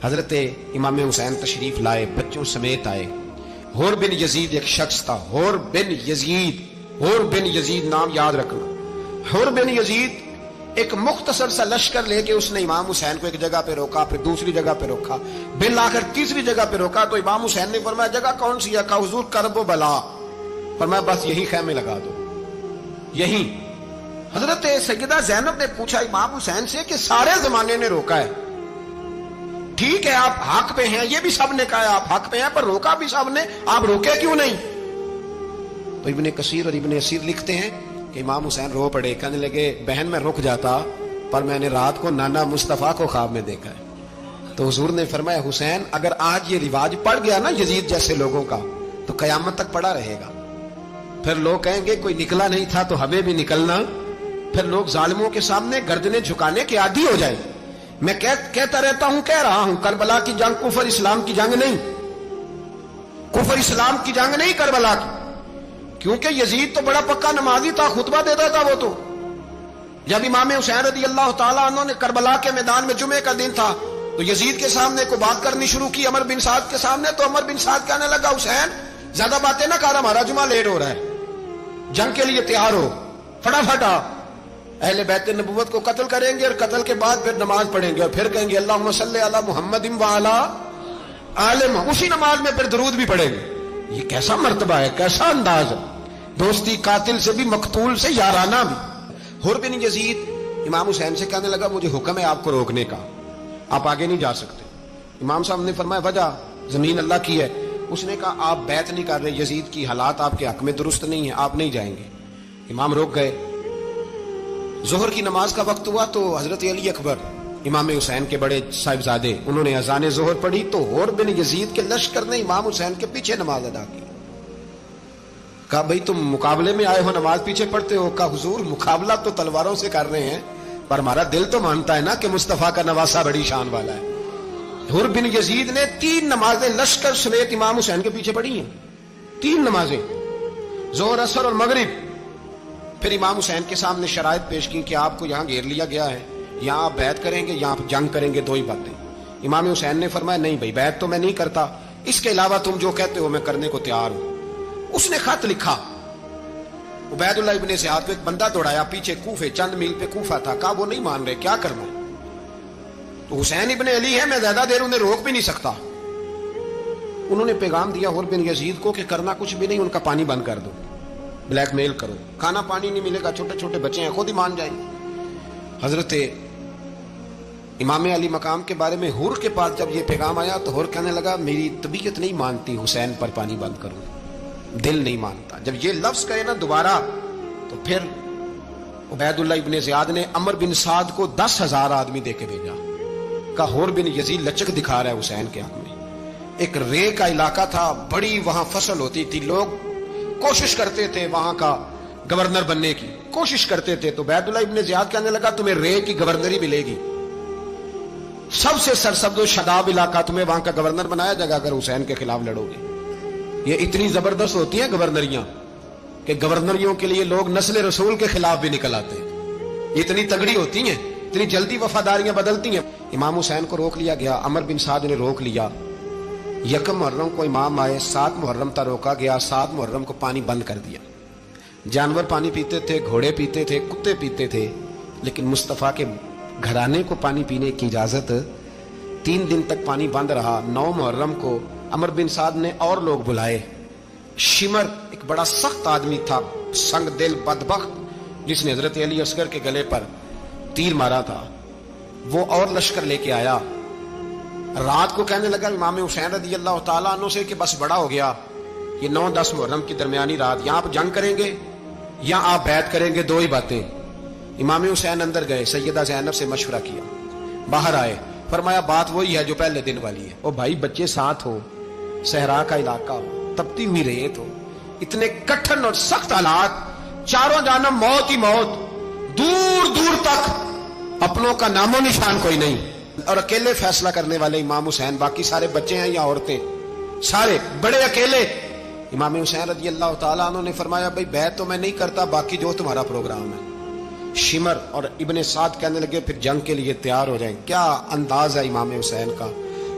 حضرت امام حسین تشریف لائے، بچوں سمیت آئے۔ حور بن یزید ایک شخص تھا، حور بن یزید نام یاد رکھنا۔ حور بن یزید ایک مختصر سا لشکر لے کے اس نے امام حسین کو ایک جگہ پہ روکا، پھر دوسری جگہ پہ روکا، بالآخر تیسری جگہ پہ روکا تو امام حسین نے فرمایا جگہ کون سی ہے؟ کہا حضور کرب و بلا۔ فرمایا بس یہی خیمے لگا دو، یہی۔ حضرت سیدہ زینب نے پوچھا امام حسین سے کہ سارے زمانے نے روکا ہے، ٹھیک ہے آپ حق پہ ہیں، یہ بھی سب نے کہا آپ حق پہ ہیں، پر روکا بھی سب نے، آپ روکے کیوں نہیں؟ تو ابن کثیر اور ابن اسیر لکھتے ہیں کہ امام حسین رو پڑے، کہنے لگے بہن میں رک جاتا پر میں نے رات کو نانا مصطفیٰ کو خواب میں دیکھا ہے۔ تو حضور نے فرمایا حسین اگر آج یہ رواج پڑ گیا نا یزید جیسے لوگوں کا تو قیامت تک پڑا رہے گا، پھر لوگ کہیں گے کوئی نکلا نہیں تھا تو ہمیں بھی نکلنا، پھر لوگ ظالموں کے سامنے گردنیں جھکانے کے عادی ہو جائیں۔ میں کہتا رہتا ہوں، کہہ رہا ہوں، کربلا کی جنگ کفر اسلام کی جنگ نہیں، کفر اسلام کی جنگ نہیں کربلا کی، کیونکہ یزید تو بڑا پکا نمازی تھا، خطبہ دیتا تھا وہ تو۔ جب امام حسین رضی اللہ تعالیٰ عنہ نے کربلا کے میدان میں جمعے کا دن تھا تو یزید کے سامنے کو بات کرنی شروع کی عمر بن سعد کے سامنے، تو عمر بن سعد کہنے لگا حسین زیادہ باتیں نہ کر، ہمارا جمعہ لیٹ ہو رہا ہے، جنگ کے لیے تیار ہو، فٹافٹ آ، اہل بیت نبوت کو قتل کریں گے اور قتل کے بعد پھر نماز پڑھیں گے اور پھر کہیں گے اللہم صلی علی محمد وعلی آل محمد، اسی نماز میں پھر درود بھی پڑھیں گے۔ یہ کیسا مرتبہ ہے، کیسا انداز ہے، دوستی قاتل سے بھی مقتول سے یارانہ بھی۔ حور بن یزید امام حسین سے کہنے لگا مجھے حکم ہے آپ کو روکنے کا، آپ آگے نہیں جا سکتے۔ امام صاحب نے فرمایا وجہ؟ زمین اللہ کی ہے۔ اس نے کہا آپ بیعت نہیں کر رہے، یزید کی حالات آپ کے حق میں درست نہیں ہیں، آپ نہیں جائیں گے۔ امام روک گئے۔ ظہر کی نماز کا وقت ہوا تو حضرت علی اکبر امام حسین کے بڑے صاحبزادے انہوں نے اذان ظہر پڑھی تو حور بن یزید کے لشکر نے امام حسین کے پیچھے نماز ادا کی۔ کہا بھئی تم مقابلے میں آئے ہو نماز پیچھے پڑھتے ہو؟ کہا حضور مقابلہ تو تلواروں سے کر رہے ہیں پر ہمارا دل تو مانتا ہے نا کہ مصطفیٰ کا نواسہ بڑی شان والا ہے۔ حور بن یزید نے 3 نمازیں لشکر سمیت امام حسین کے پیچھے پڑھی ہیں، 3 نمازیں، ظہر اثر اور مغرب۔ پھر امام حسین کے سامنے شرائط پیش کی کہ آپ کو یہاں گھیر لیا گیا ہے، یہاں آپ بیعت کریں گے یا آپ جنگ کریں گے، 2 ہی باتیں۔ امام حسین نے فرمایا نہیں بھائی بیعت تو میں نہیں کرتا، اس کے علاوہ تم جو کہتے ہو میں کرنے کو تیار ہوں۔ اس نے خط لکھا، عبید اللہ ابن زیاد کو ایک بندہ دوڑایا پیچھے، کوفے چند میل پہ کوفہ تھا، کہا وہ نہیں مان رہے، کیا کرنا؟ تو حسین ابن علی ہے، میں زیادہ دیر انہیں روک بھی نہیں سکتا۔ انہوں نے پیغام دیا حور بن یزید کو کہ کرنا کچھ بھی نہیں، ان کا پانی بند کر دو، بلیک میل کرو، کھانا پانی نہیں ملے گا، چھوٹے چھوٹے بچے ہیں خود ہی مان جائیں۔ حضرت امام علی مقام کے بارے میں حور کے پاس جب یہ پیغام آیا تو حور کہنے لگا میری طبیعت نہیں مانتی حسین پر پانی بند کروں، دل نہیں مانتا۔ جب یہ لفظ کہے نا دوبارہ تو پھر عبید اللہ ابن زیاد نے عمر بن سعد کو 10,000 آدمی دے کے بھیجا، کہا حور بن یزید لچک دکھا رہا ہے حسین کے حق میں۔ ایک رے کا علاقہ تھا، بڑی وہاں فصل ہوتی تھی، لوگ کوشش کرتے تھے وہاں کا گورنر بننے کی، کوشش کرتے تھے۔ تو عبید اللہ ابن زیاد کہنے لگا تمہیں رے کی گورنری ملے گی، سب سے سرسبز و شاداب علاقہ، تمہیں وہاں کا گورنر بنایا جائے گا اگر حسین کے خلاف لڑو گے۔ یہ اتنی زبردست ہوتی ہیں گورنریاں کہ گورنریوں کے لیے لوگ نسل رسول کے خلاف بھی نکل آتے ہیں، اتنی تگڑی ہوتی ہیں، اتنی جلدی وفاداریاں بدلتی ہیں۔ امام حسین کو روک لیا گیا، عمر بن سعد نے روک لیا۔ 1 محرم کو امام آئے، 7 محرم تک روکا گیا، 7 محرم کو پانی بند کر دیا۔ جانور پانی پیتے تھے، گھوڑے پیتے تھے، کتے پیتے تھے، لیکن مصطفیٰ کے گھرانے کو پانی پینے کی اجازت 3 دن تک پانی بند رہا۔ 9 محرم کو عمر بن سعد نے اور لوگ بلائے۔ شمر ایک بڑا سخت آدمی تھا، سنگ دل بدبخت، جس نے حضرت علی اصغر کے گلے پر تیر مارا تھا، وہ اور لشکر لے کے آیا۔ رات کو کہنے لگا امام حسین رضی اللہ تعالیٰ عنہ سے کہ بس بڑا ہو گیا، یہ 9-10 محرم کی درمیانی رات، یہاں آپ جنگ کریں گے یا آپ بیعت کریں گے، 2 ہی باتیں۔ امام حسین اندر گئے، سیدہ زینب سے مشورہ کیا، باہر آئے، فرمایا بات وہی ہے جو پہلے دن والی ہے۔ او بھائی بچے ساتھ ہو، صحرا کا علاقہ ہو، تپتی ہوئی ریت ہو، اتنے کٹھن اور سخت حالات، چاروں جانب موت ہی موت، دور دور تک اپنوں کا نام و نشان کوئی نہیں، اور اکیلے فیصلہ کرنے والے امام حسین، باقی سارے بچے ہیں یا عورتیں، سارے بڑے اکیلے۔ امام حسین رضی اللہ تعالیٰ عنہ نے فرمایا بھائی بیعت تو میں نہیں کرتا، باقی جو تمہارا پروگرام ہے۔ شمر اور ابن سعد کہنے لگے پھر جنگ کے لیے تیار ہو جائیں۔ کیا انداز ہے امام حسین کا،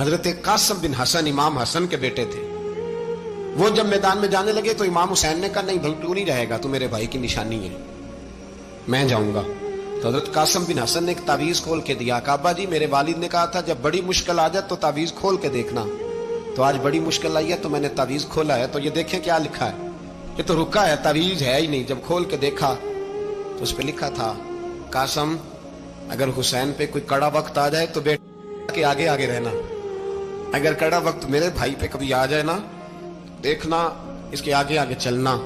حضرت قاسم بن حسن امام حسن کے بیٹے تھے. وہ جب میدان میں جانے لگے تو امام حسین نے کہا نہیں بھائی تو نہیں رہے گا, تو میرے بھائی کی نشانی ہے, میں جاؤں گا. تو حضرت قاسم بن حسن نے ایک تعویذ کھول کے دیا. کعبہ جی میرے والد نے کہا تھا جب بڑی مشکل آ جائے تو تعویذ کھول کے دیکھنا, تو آج بڑی مشکل آئی ہے تو میں نے تعویذ کھولا ہے, تو یہ دیکھیں کیا لکھا ہے, یہ تو رکا ہے, تعویذ ہے ہی نہیں. جب کھول کے دیکھا تو اس پہ لکھا تھا قاسم اگر حسین پہ کوئی کڑا وقت آ جائے تو بیٹے کے آگے آگے رہنا, اگر کڑا وقت میرے بھائی پہ کبھی آ جائے نا دیکھنا اس کے آگے آگے چلنا,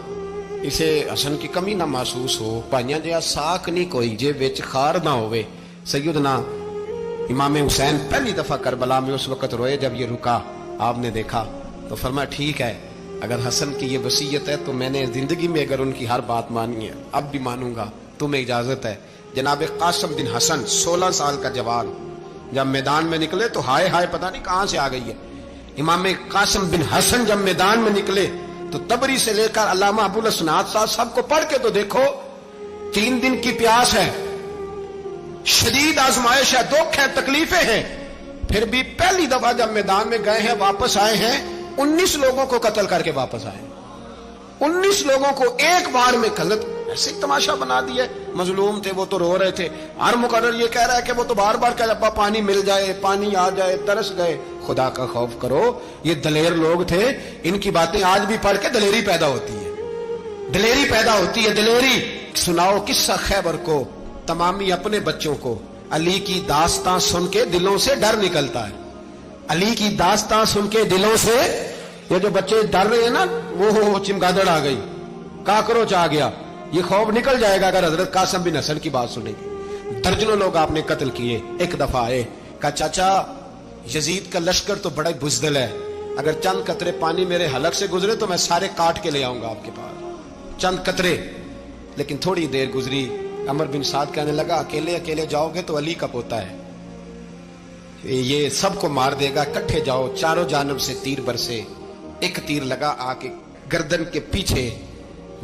اسے حسن کی کمی نہ محسوس ہو. بھائیاں جہاں ساک نہیں کوئی جے وچ خار نہ ہوئے. سیدنا امام حسین پہلی دفعہ کربلا میں اس وقت روئے جب یہ رکا, آپ نے دیکھا تو فرمایا ٹھیک ہے اگر حسن کی یہ وصیت ہے تو میں نے زندگی میں اگر ان کی ہر بات مانی ہے اب بھی مانوں گا, تمہیں اجازت ہے. جناب قاسم بن حسن 16 سال کا جوان جب میدان میں نکلے تو ہائے ہائے پتہ نہیں کہاں سے آ گئی ہے. امام قاسم بن حسن جب میدان میں نکلے تو تبری سے لے کر علامہ ابو الاسناد صاحب سب کو پڑھ کے تو دیکھو, 3 دن کی پیاس ہے, شدید آزمائش ہے, دکھ ہے, تکلیفیں ہیں, پھر بھی پہلی دفعہ جب میدان میں گئے ہیں واپس آئے ہیں 19 لوگوں کو قتل کر کے واپس آئے. 19 لوگوں کو ایک بار میں غلط ایسے تماشا بنا دیا. مظلوم تھے وہ تو رو رہے تھے, ہر مقرر یہ کہہ رہا ہے کہ وہ تو بار بار کہ ابا پانی مل جائے, پانی آ جائے, ترس گئے. خدا کا خوف کرو, یہ دلیر لوگ تھے, ان کی باتیں آج بھی پڑھ کے دلیری پیدا ہوتی ہے, دلیری پیدا ہوتی ہے, دلیری. سناؤ قصہ خیبر کو تمامی اپنے بچوں کو, علی کی داستان سن کے دلوں سے ڈر نکلتا ہے, علی کی داستان سن کے دلوں سے یہ جو بچے ڈر رہے ہیں نا وہ چمگادڑ آ گئی, کاکروچ آ گیا, یہ خوف نکل جائے گا اگر حضرت قاسم بن حسن کی بات سنیں گے. درجنوں لوگ آپ نے قتل کیے. ایک دفعہ آئے کہا چاچا یزید کا لشکر تو بڑا بزدل ہے, اگر چند قطرے پانی میرے حلق سے گزرے تو میں سارے کاٹ کے لے آؤں گا آپ کے پاس, چند قطرے. لیکن تھوڑی دیر گزری, عمر بن سعد کہنے لگا اکیلے اکیلے جاؤ گے تو علی کا پوتا ہے, یہ سب کو مار دے گا, کٹھے جاؤ. چاروں جانب سے تیر برسے, ایک تیر لگا آ کے گردن کے پیچھے,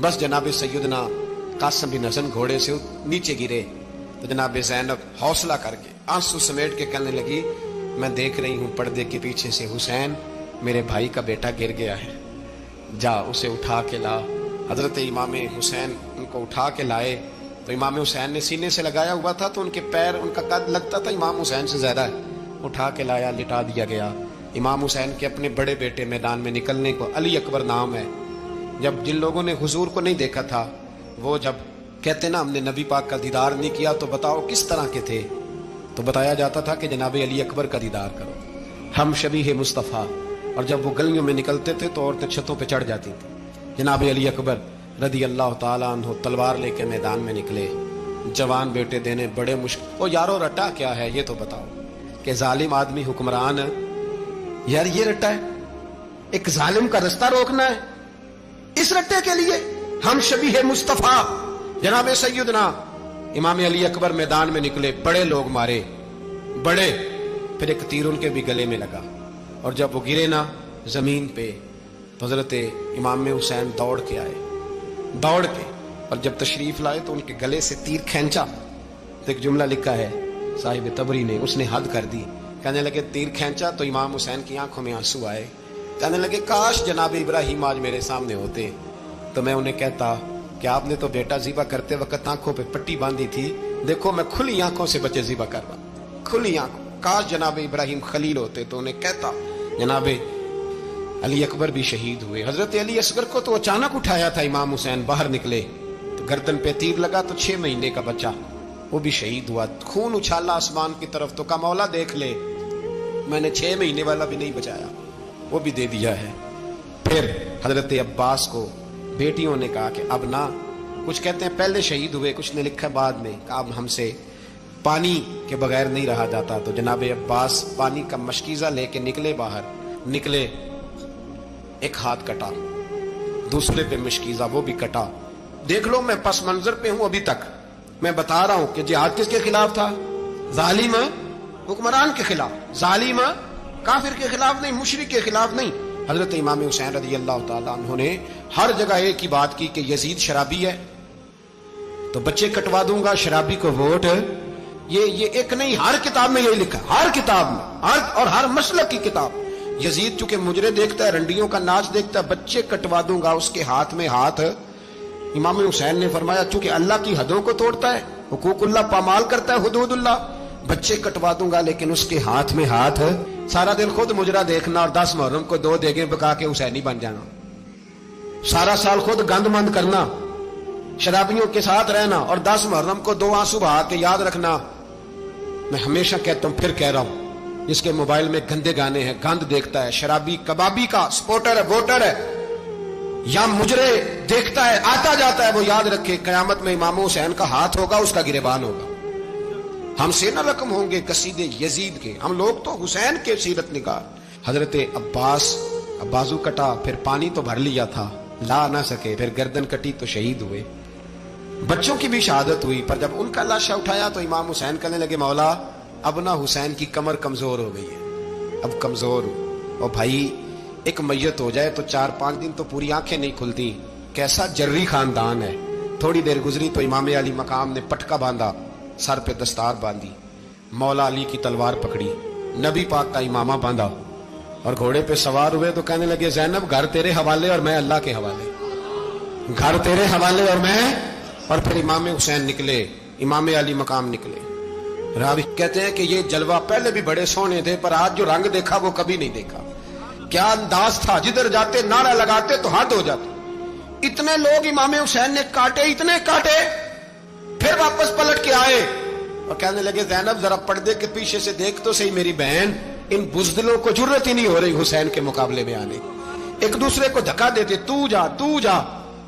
بس جناب سیدنا قاسم بن حسن گھوڑے سے نیچے گرے. تو جناب زینب حوصلہ کر کے آنسو سمیٹ کے کہنے لگی میں دیکھ رہی ہوں پردے کے پیچھے سے حسین میرے بھائی کا بیٹا گر گیا ہے, جا اسے اٹھا کے لا. حضرت امام حسین ان کو اٹھا کے لائے تو امام حسین نے سینے سے لگایا ہوا تھا تو ان کے پیر, ان کا قد لگتا تھا امام حسین سے زیادہ ہے, اٹھا کے لایا, لٹا دیا گیا. امام حسین کے اپنے بڑے بیٹے میدان میں نکلنے کو, علی اکبر نام ہے, جب جن لوگوں نے حضور کو نہیں دیکھا تھا وہ جب کہتے نا ہم نے نبی پاک کا دیدار نہیں کیا تو بتاؤ کس طرح کے تھے, تو بتایا جاتا تھا کہ جناب علی اکبر کا دیدار کرو, ہم شبیہ مصطفیٰ. اور جب وہ گلیوں میں نکلتے تھے تو عورتیں چھتوں پہ چڑھ جاتی تھیں. جناب علی اکبر رضی اللہ تعالیٰ عنہ تلوار لے کے میدان میں نکلے, جوان بیٹے دینے بڑے مشکل. او یارو رٹا کیا ہے یہ تو بتاؤ, کہ ظالم آدمی حکمران ہے, یار یہ رٹا ہے, ایک ظالم کا رستہ روکنا ہے, اس رٹے کے لیے ہم شبیہ مصطفیٰ. جناب سیدنا امام علی اکبر میدان میں نکلے, بڑے لوگ مارے, بڑے, پھر ایک تیر ان کے بھی گلے میں لگا, اور جب وہ گرے نا زمین پہ تو حضرت امام حسین دوڑ کے آئے, دوڑ کے, اور جب تشریف لائے تو ان کے گلے سے تیر کھینچا. تو ایک جملہ لکھا ہے صاحب تبری نے, اس نے حد کر دی, کہنے لگے تیر کھینچا تو امام حسین کی آنکھوں میں آنسو آئے, کہنے لگے کاش جناب ابراہیم آج میرے سامنے ہوتے تو میں انہیں کہتا کہ آپ نے تو بیٹا ذبح کرتے وقت آنکھوں پہ پٹی باندھی تھی, دیکھو میں کھلی آنکھوں سے بچے ذبح کر رہا, کھلی آنکھوں. کاش جناب ابراہیم خلیل ہوتے تو انہیں کہتا. جناب علی اکبر بھی شہید ہوئے. حضرت علی اصغر کو تو اچانک اٹھایا تھا امام حسین, باہر نکلے تو گردن پہ تیر لگا تو 6 مہینے کا بچہ وہ بھی شہید ہوا. خون اچھالا آسمان کی طرف تو کہا مولا دیکھ لے, میں نے 6 مہینے والا بھی نہیں بچایا, وہ بھی دے دیا ہے. پھر حضرت عباس کو بیٹیوں نے کہا کہ اب نہ, کچھ کہتے ہیں پہلے شہید ہوئے, کچھ نے لکھا بعد میں, کہ اب ہم سے پانی کے بغیر نہیں رہا جاتا. تو جناب عباس پانی کا مشکیزہ لے کے نکلے, باہر نکلے, ایک ہاتھ کٹا, دوسرے پہ مشکیزہ وہ بھی کٹا. دیکھ لو میں پس منظر پہ ہوں ابھی تک, میں بتا رہا ہوں کہ جہاد کس کے خلاف تھا, ظالم حکمران کے خلاف, ظالم کافر کے خلاف نہیں, مشرک کے خلاف نہیں. حضرت امام حسین رضی اللہ تعالیٰ عنہ نے ہر جگہ ایک ہی بات کی کہ یزید شرابی ہے تو بچے کٹوا دوں گا, شرابی کو ووٹ یہ ایک نہیں، ہر کتاب میں یہی لکھا، ہر کتاب میں، اور ہر مسلک کی کتاب۔ یزید چونکہ مجرے دیکھتا ہے، رنڈیوں کا ناچ دیکھتا ہے، بچے کٹوا دوں گا، اس کے ہاتھ میں ہاتھ۔ امام حسین نے فرمایا چونکہ اللہ کی حدوں کو توڑتا ہے، حقوق اللہ پامال کرتا ہے، حدود اللہ، بچے کٹوا دوں گا لیکن اس کے ہاتھ میں ہاتھ۔ سارا دن خود مجرا دیکھنا اور 10 محرم کو 2 دیگیں پکا کے حسینی بن جانا، سارا سال خود گند مند کرنا، شرابیوں کے ساتھ رہنا، اور 10 محرم کو 2 آنسو بہا کے یاد رکھنا۔ میں ہمیشہ کہتا ہوں، پھر کہہ رہا ہوں، جس کے موبائل میں گندے گانے ہیں، گند دیکھتا ہے، شرابی کبابی کا سپورٹر ہے، ووٹر ہے، یا مجرے دیکھتا ہے، آتا جاتا ہے، وہ یاد رکھے قیامت میں امام حسین کا ہاتھ ہوگا، اس کا گریبان ہوگا۔ ہم سے نہ رقم ہوں گے قصیدے یزید کے، ہم لوگ تو حسین کے سیرت نگار۔ حضرت عباس بازو کٹا، پھر پانی تو بھر لیا تھا، لا نہ سکے، پھر گردن کٹی تو شہید ہوئے۔ بچوں کی بھی شہادت ہوئی، پر جب ان کا لاشا اٹھایا تو امام حسین کہنے لگے مولا اب نہ حسین کی کمر کمزور ہو گئی ہے، اب کمزور ہو۔ اور بھائی ایک میت ہو جائے تو 4-5 دن تو پوری آنکھیں نہیں کھلتی، کیسا جری خاندان ہے۔ تھوڑی دیر گزری تو امام علی مقام نے پٹکا باندھا، سر پہ دستار باندھی، مولا علی کی تلوار پکڑی، نبی پاک کا امامہ باندھا، اور گھوڑے پہ سوار ہوئے تو کہنے لگے زینب گھر تیرے حوالے اور میں اللہ کے حوالے، گھر تیرے حوالے اور میں۔ اور پھر امام حسین نکلے، امام علی مقام نکلے۔ راوی کہتے ہیں کہ یہ جلوہ پہلے بھی بڑے سونے تھے، پر آج جو رنگ دیکھا وہ کبھی نہیں دیکھا۔ کیا انداز تھا، جدھر جاتے نعرہ لگاتے تو حد ہو جاتے۔ اتنے لوگ امام حسین نے کاٹے، اتنے کاٹے، پھر واپس پلٹ کے آئے اور کہنے لگے زینب ذرا پردے کے پیچھے سے دیکھ تو صحیح میری بہن، ان بزدلوں کو جرت ہی نہیں ہو رہی حسین کے مقابلے میں آنے، ایک دوسرے کو دھکا دیتے، تو جا تو جا۔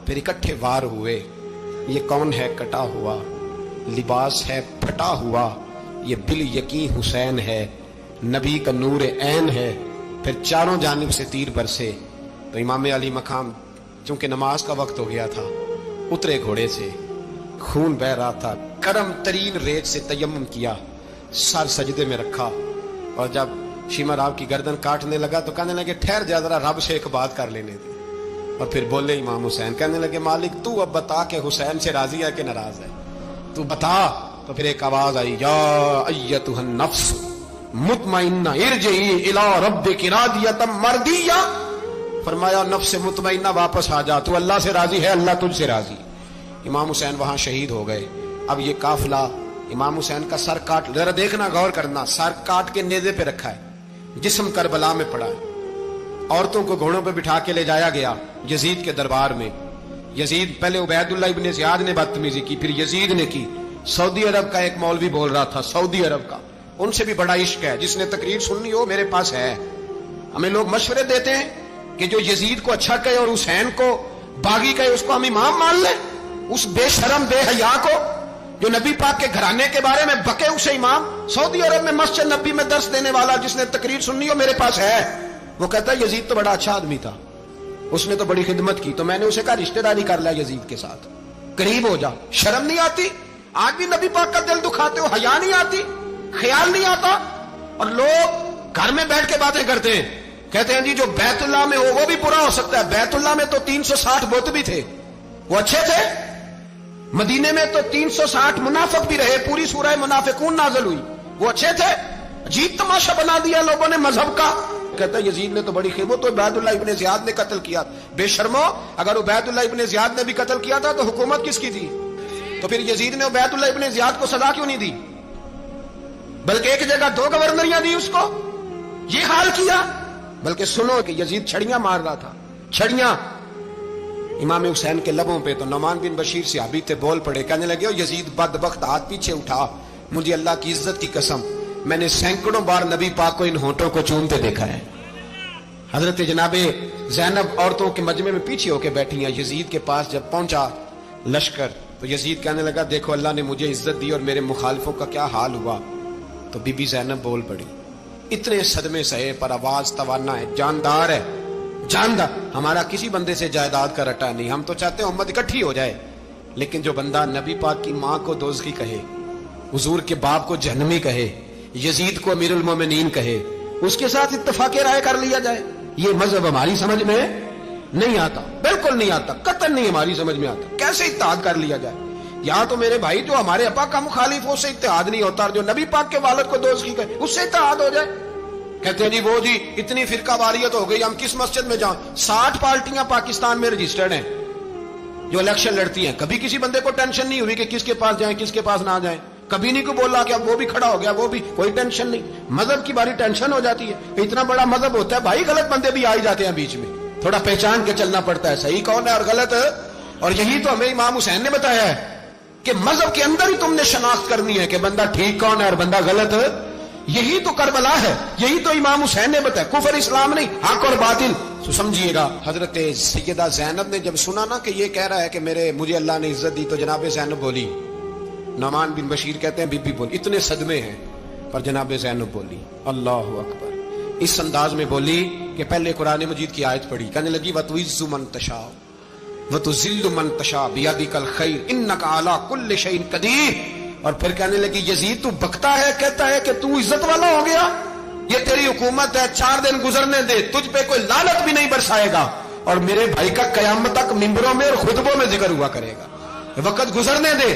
پھر اکٹھے وار ہوئے۔ یہ کون ہے کٹا ہوا، لباس ہے پھٹا ہوا، یہ بال یقین حسین ہے، نبی کا نور عین ہے۔ پھر چاروں جانب سے تیر برسے تو امام علی مقام چونکہ نماز کا وقت ہو گیا تھا، اترے گھوڑے سے، خون بہ رہا تھا، گرم ترین ریت سے تیمم کیا، سر سجدے میں رکھا، اور جب شیما راو کی گردن کاٹنے لگا تو کہنے لگے ٹھہر جا ذرا رب سے ایک بات کر لینے دے۔ اور پھر بولے امام حسین، کہنے لگے مالک تو اب بتا کہ حسین سے راضی ہے کہ ناراض ہے، تو بتا۔ تو پھر ایک آواز آئی، یا ایتھا النفس مطمئنہ ارجعی الی ربک راضیۃ مرضیہ، فرمایا نفس مطمئنہ واپس آ جا، تو اللہ سے راضی ہے، اللہ تجھ سے راضی۔ امام حسین وہاں شہید ہو گئے۔ اب یہ قافلہ امام حسین کا سر کاٹ، ذرا دیکھنا غور کرنا، سر کاٹ کے نیزے پہ رکھا ہے، جسم کربلا میں پڑا ہے، عورتوں کو گھوڑوں پہ بٹھا کے لے جایا گیا یزید کے دربار میں۔ یزید پہلے عبید اللہ ابن زیاد نے بدتمیزی کی، پھر یزید نے کی۔ سعودی عرب کا ایک مولوی بول رہا تھا، سعودی عرب کا، ان سے بھی بڑا عشق ہے، جس نے تقریر سننی ہو میرے پاس ہے۔ ہمیں لوگ مشورے دیتے ہیں کہ جو یزید کو اچھا کہے اور حسین کو باغی کہے اس کو ہم امام مان لیں، اس بے شرم بے حیا کو جو نبی پاک کے گھرانے کے بارے میں بکے اسے امام۔ سعودی عرب میں مسجد نبی میں درس دینے والا جس نے تقریر سننی ہو میرے پاس ہے، وہ کہتا ہے یزید تو بڑا اچھا آدمی تھا، اس نے تو بڑی خدمت کی، تو میں نے اسے کہا رشتہ داری کر لیا یزید کے ساتھ، قریب ہو جا۔ شرم نہیں آتی؟ آج بھی نبی پاک کا دل دکھاتے ہو، حیا نہیں آتی، خیال نہیں آتا؟ اور لوگ گھر میں بیٹھ کے باتیں کرتے ہیں، کہتے ہیں جی جو بیت اللہ میں ہو وہ بھی برا ہو سکتا ہے۔ بیت اللہ میں تو 360 بت بھی تھے، وہ اچھے تھے۔ مدینے میں تو 360 منافق بھی رہے، پوری سورہ منافقون نازل ہوئی، وہ اچھے تھے۔ عجیب تماشا بنا دیا لوگوں نے مذہب کا۔ کہتا ہے یزید نے تو بڑی خیر، وہ تو عبید اللہ ابن زیاد نے قتل کیا۔ بے شرمو، اگر عبید اللہ ابن زیاد نے بھی قتل کیا تھا تو حکومت کس کی تھی؟ تو پھر یزید نے عبید اللہ ابن زیاد کو سزا کیوں نہیں دی، بلکہ ایک جگہ 2 گورنریاں دی اس کو؟ یہ حال کیا۔ بلکہ سنو کہ یزید چھڑیاں مار رہا تھا، چھڑیاں امام حسین کے لبوں پہ۔ تو نعمان بن بشیر صحابی تھے، بول پڑے، کہنے لگے او یزید بدبخت، ہاتھ پیچھے اٹھا، مجھے اللہ کی عزت کی قسم میں نے سینکڑوں بار نبی پاک کو ان ہونٹوں کو چومتے دیکھا ہے۔ حضرت جناب زینب عورتوں کے مجمع میں پیچھے ہو کے بیٹھی ہیں۔ یزید کے پاس جب پہنچا لشکر تو یزید کہنے لگا دیکھو اللہ نے مجھے عزت دی اور میرے مخالفوں کا کیا حال ہوا۔ تو بی بی زینب بول پڑی، اتنے صدمے سہے پر آواز توانا ہے، جاندار ہے، جاندار۔ ہمارا کسی بندے سے جائیداد کا رٹا نہیں، ہم تو چاہتے ہیں امت اکٹھی ہو جائے، لیکن جو بندہ نبی پاک کی ماں کو دوزخی کہے، حضور کے باپ کو جہنمی کہے، یزید کو امیر المومنین کہے، اس کے ساتھ اتفاق رائے کر لیا جائے، یہ مذہب ہماری سمجھ میں نہیں آتا، بالکل نہیں آتا، قطعاً نہیں ہماری سمجھ میں آتا۔ کیسے اتحاد کر لیا جائے، یا تو میرے بھائی جو ہمارے ابا کا مخالف ہو، اس سے اتحاد نہیں ہوتا، اور جو نبی پاک کے والد کو دوست کی کرے اس سے اتحاد ہو جائے۔ کہتے ہیں جی وہ جی اتنی فرقہ واریت ہو گئی، ہم کس مسجد میں جائیں؟ 60 پارٹیاں پاکستان میں رجسٹرڈ ہیں جو الیکشن لڑتی ہیں۔ کبھی کسی بندے کو ٹینشن نہیں ہوئی کہ کس کے پاس جائیں کس کے پاس نہ جائیں، کبھی نہیں کو بولا کہ اب وہ بھی کھڑا ہو گیا، وہ بھی، کوئی ٹینشن نہیں۔ مذہب کی باری ٹینشن ہو جاتی ہے، اتنا بڑا مذہب ہوتا ہے بھائی، غلط بندے بھی آ ہی جاتے ہیں بیچ میں، تھوڑا پہچان کے چلنا پڑتا ہے صحیح کون ہے اور غلط ہے۔ اور یہی تو ہمیں امام حسین نے بتایا ہے کہ مذہب کے اندر ہی تم نے شناخت کرنی ہے کہ بندہ ٹھیک کون ہے اور بندہ غلط ہے۔ یہی تو کربلا ہے، یہی تو امام حسین نے بتایا، کفر اسلام نہیں، حق اور باطل۔ تو سمجھیے گا، حضرت سیدہ زینب نے جب سنا نا کہ یہ کہہ رہا ہے کہ مجھے اللہ نے عزت دی، تو جناب زینب بولی، نعمان بن بشیر کہتے ہیں بی بی بولی، اتنے صدمے ہیں پر جناب زینب بولی اللہ اکبر، اس انداز میں بولی کہ پہلے قرآن مجید کی آیت پڑھی، کہنے لگی وَتُعِزُّ مَن تَشَاءُ وَتُذِلُّ مَن تَشَاءُ بِيَدِكَ الْخَيْرُ إِنَّكَ عَلَىٰ كُلِّ شَيْءٍ قَدِيرٌ۔ اور پھر کہنے لگی یزید تو بکتا ہے، کہتا ہے کہ تو عزت والا ہو گیا، یہ تیری حکومت ہے، 4 دن گزرنے دے، تجھ پہ کوئی لعنت بھی نہیں برسائے گا، اور میرے بھائی کا قیامت تک ممبروں میں اور خطبوں میں ذکر ہوا کرے گا، وقت گزرنے دے۔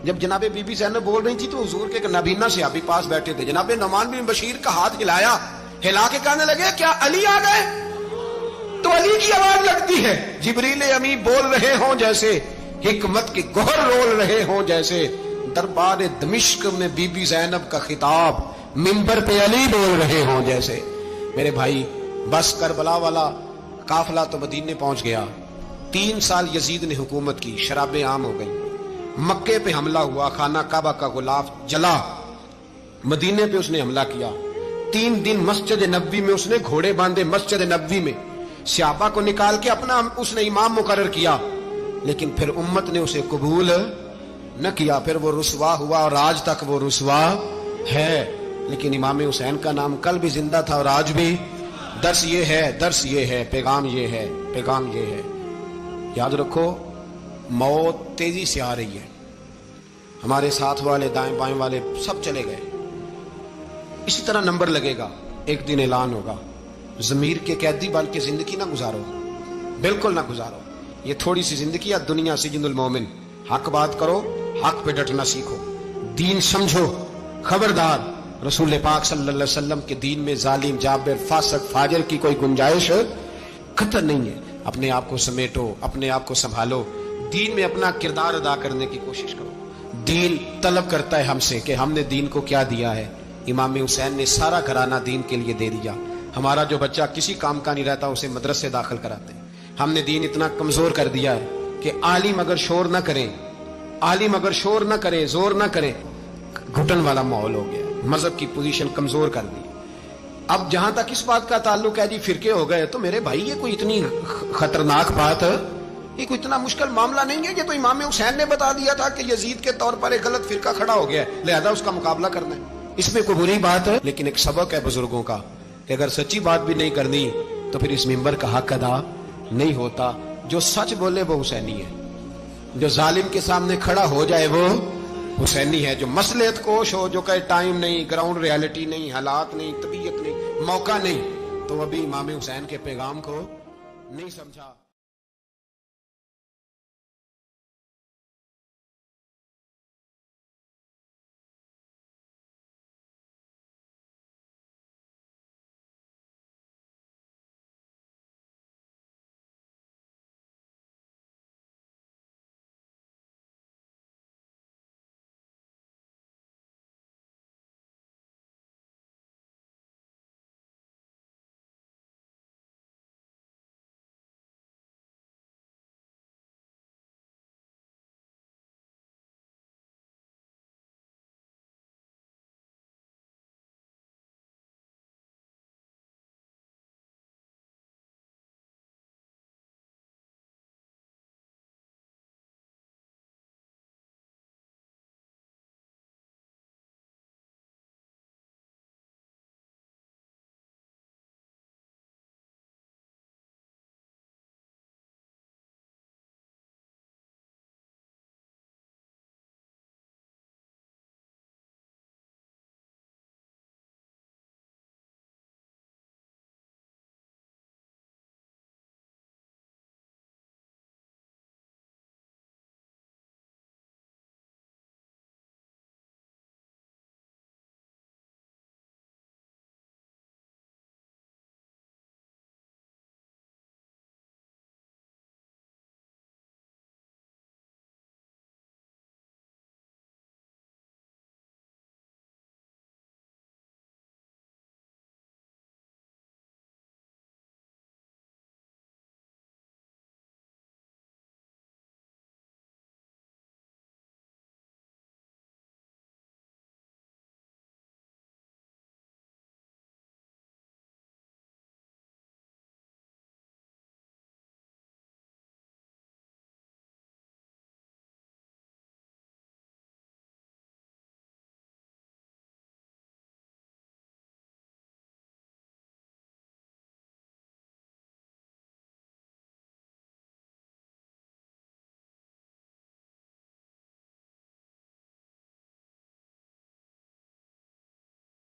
جب جناب بی بی زینب بول رہی تھی تو حضور کے نابینا صحابی پاس بیٹھے تھے، جناب نعمان بن بشیر کا ہاتھ ہلایا، ہلا کے کہنے لگے کیا علی آ گئے؟ تو علی کی آواز لگتی ہے، جبریل امی بول رہے ہوں جیسے، حکمت کے گوہر رول رہے ہوں جیسے، دربار دمشق میں بی بی زینب کا خطاب، منبر پہ علی بول رہے ہوں جیسے۔ میرے بھائی بس کربلا والا قافلہ تو مدینے پہنچ گیا، 3 سال یزید نے حکومت کی، شرابیں عام ہو گئی، مکے پہ حملہ ہوا، خانہ کعبہ کا غلاف جلا، مدینے پہ اس نے حملہ کیا، 3 دن مسجد نبوی میں اس نے گھوڑے باندھے، مسجد نبوی میں صحابہ کو نکال کے اپنا اس نے امام مقرر کیا، لیکن پھر امت نے اسے قبول نہ کیا، پھر وہ رسوا ہوا اور آج تک وہ رسوا ہے۔ لیکن امام حسین کا نام کل بھی زندہ تھا اور آج بھی۔ درس یہ ہے، پیغام یہ ہے، پیغام یہ ہے، یاد رکھو موت تیزی سے آ رہی ہے، ہمارے ساتھ والے دائیں بائیں والے سب چلے گئے، اسی طرح نمبر لگے گا، ایک دن اعلان ہوگا، ضمیر کے قیدی بن کے زندگی نہ گزارو، بالکل نہ گزارو، یہ تھوڑی سی زندگی ہے، دنیا سجن المومن، حق بات کرو، حق پہ ڈٹنا سیکھو، دین سمجھو، خبردار رسول پاک صلی اللہ علیہ وسلم کے دین میں ظالم، جابر، فاسق، فاجر کی کوئی گنجائش قطع نہیں ہے۔ اپنے آپ کو سمیٹو، اپنے آپ کو سنبھالو، دین میں اپنا کردار ادا کرنے کی کوشش کرو۔ دین طلب کرتا ہے ہم سے کہ ہم نے دین کو کیا دیا ہے۔ امام حسین نے سارا گھرانہ دین کے لیے دے دیا، ہمارا جو بچہ کسی کام کا نہیں رہتا اسے مدرسے داخل کراتے ہیں۔ ہم نے دین اتنا کمزور کر دیا ہے کہ عالم اگر شور نہ کریں، عالم اگر شور نہ کرے، زور نہ کرے، گھٹن والا ماحول ہو گیا، مذہب کی پوزیشن کمزور کر دی۔ اب جہاں تک اس بات کا تعلق ہے جی فرقے ہو گئے، تو میرے بھائی یہ کوئی اتنی خطرناک بات ہے، یہ کوئی اتنا مشکل معاملہ نہیں ہے، یہ تو امام حسین نے بتا دیا تھا کہ یزید کے طور پر ایک غلط فرقہ کھڑا ہو گیا ہے، لہذا اس کا مقابلہ کرنا ہے، اس میں کوئی بری بات ہے، لیکن ایک سبق ہے بزرگوں کا کہ اگر سچی بات بھی نہیں کرنی تو پھر اس منبر کا حق ادا نہیں ہوتا۔ جو سچ بولے وہ حسینی ہے، جو ظالم کے سامنے کھڑا ہو جائے وہ حسینی ہے، جو مصلحت کوش ہو، جو کہے ٹائم نہیں، گراؤنڈ ریالٹی نہیں، حالات نہیں، طبیعت نہیں، موقع نہیں، تو ابھی امام حسین کے پیغام کو نہیں سمجھا۔